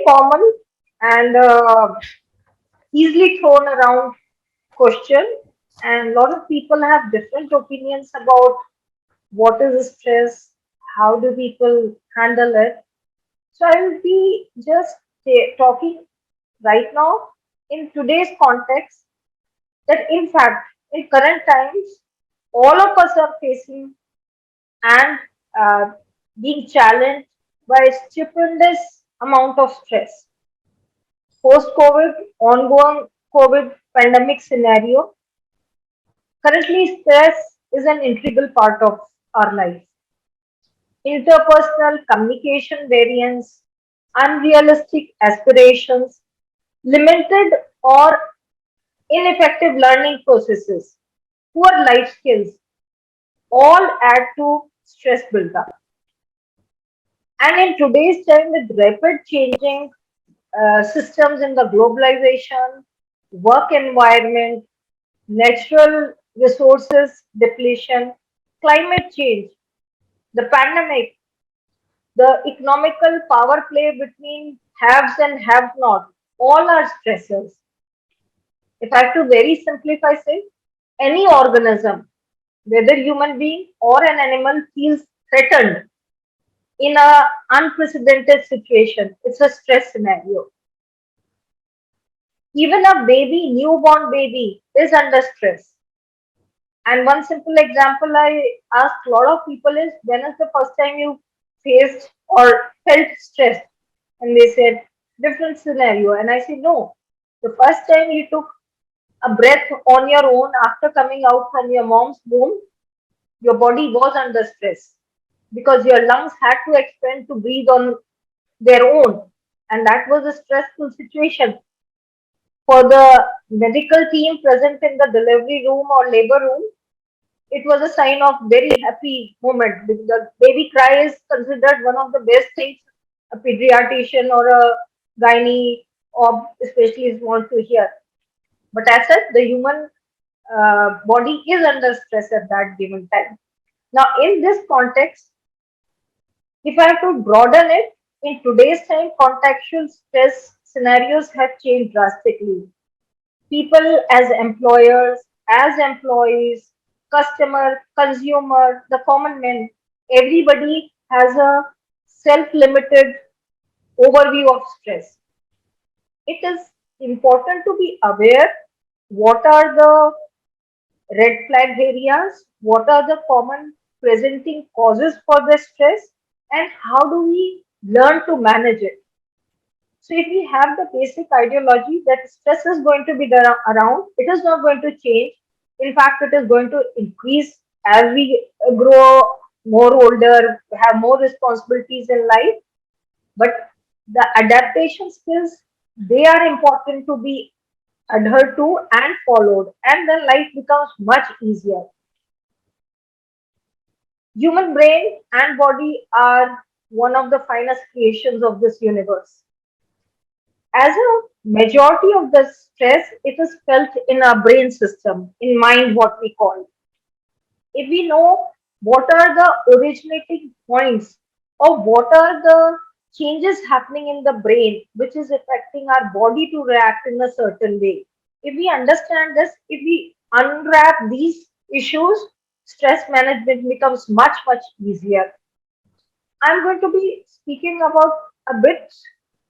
very common and easily thrown around question, and a lot of people have different opinions about what is stress, how do people handle it. So I will be just talking right now in today's context that in fact in current times all of us are facing and uh, being challenged by stupendous amount of stress. Post-COVID, ongoing COVID pandemic scenario, currently stress is an integral part of our life. Interpersonal communication variance, unrealistic aspirations, limited or ineffective learning processes, poor life skills, all add to stress buildup. And in today's time, with rapid changing systems in the globalization, work environment, natural resources depletion, climate change, the pandemic, the economical power play between haves and have not, all are stressors. If I have to very simplify say, any organism, whether human being or an animal, feels threatened in a unprecedented situation. It's a stress scenario. Even a baby, newborn baby, is under stress. And one simple example I ask a lot of people is, when is the first time you faced or felt stressed? And they said, different scenario. And I say, no. The first time you took a breath on your own after coming out from your mom's womb, your body was under stress because your lungs had to expand to breathe on their own. And that was a stressful situation. For the medical team present in the delivery room or labor room, it was a sign of very happy moment. The baby cry is considered one of the best things a pediatrician or a gynae or specialist want to hear. But as such, the human body is under stress at that given time. Now, in this context, if I have to broaden it, in today's time, contextual stress scenarios have changed drastically. People as employers, as employees, customer, consumer, the common man, everybody has a self-limited overview of stress. It is important to be aware what are the red flag areas, what are the common presenting causes for the stress, and how do we learn to manage it. So if we have the basic ideology that stress is going to be there around, it is not going to change. In fact, it is going to increase as we grow more older, have more responsibilities in life. But the adaptation skills, they are important to be adhered to and followed, and then life becomes much easier. Human brain and body are one of the finest creations of this universe. As a majority of the stress, it is felt in our brain system, in mind, what we call. If we know what are the originating points or what are the changes happening in the brain which is affecting our body to react in a certain way, if we understand this, if we unwrap these issues, stress management becomes much, much easier. I'm going to be speaking about a bit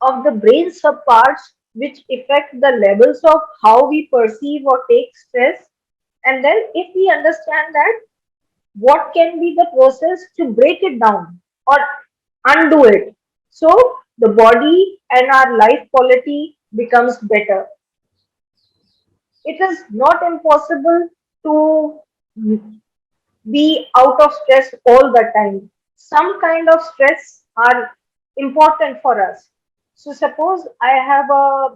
of the brain subparts which affect the levels of how we perceive or take stress. And then, if we understand that, what can be the process to break it down or undo it? So, the body and our life quality becomes better. It is not impossible to be out of stress all the time. Some kind of stress are important for us. So suppose I have a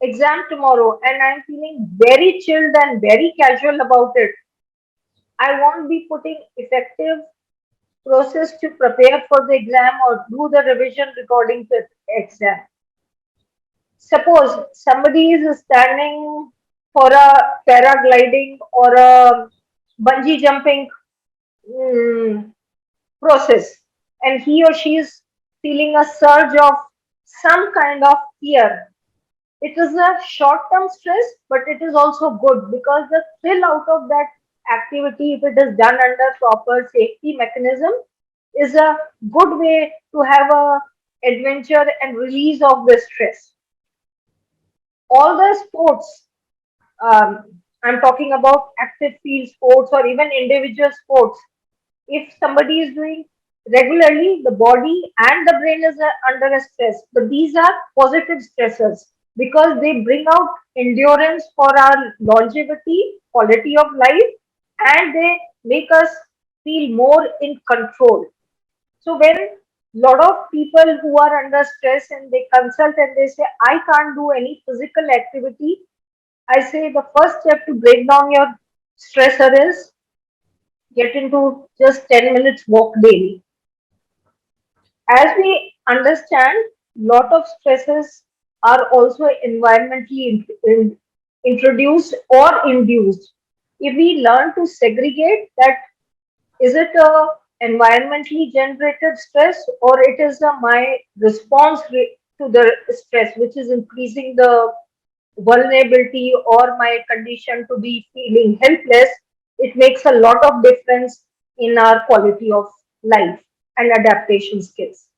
exam tomorrow and I'm feeling very chilled and very casual about it. I won't be putting effective process to prepare for the exam or do the revision regarding the exam. Suppose somebody is standing for a paragliding or a bungee jumping mm, process, and he or she is feeling a surge of some kind of fear. It is a short term stress, but it is also good because the thrill out of that activity, if it is done under proper safety mechanism, is a good way to have a adventure and release of the stress. All the sports, I'm talking about active field sports or even individual sports. If somebody is doing regularly, the body and the brain is under a stress. But these are positive stressors because they bring out endurance for our longevity, quality of life, and they make us feel more in control. So when lot of people who are under stress and they consult and they say, I can't do any physical activity, I say the first step to break down your stressor is get into just 10 minutes walk daily. As we understand, lot of stresses are also environmentally introduced or induced. If we learn to segregate that, is it a environmentally generated stress or it is a my response to the stress which is increasing the vulnerability or my condition to be feeling helpless, it makes a lot of difference in our quality of life and adaptation skills.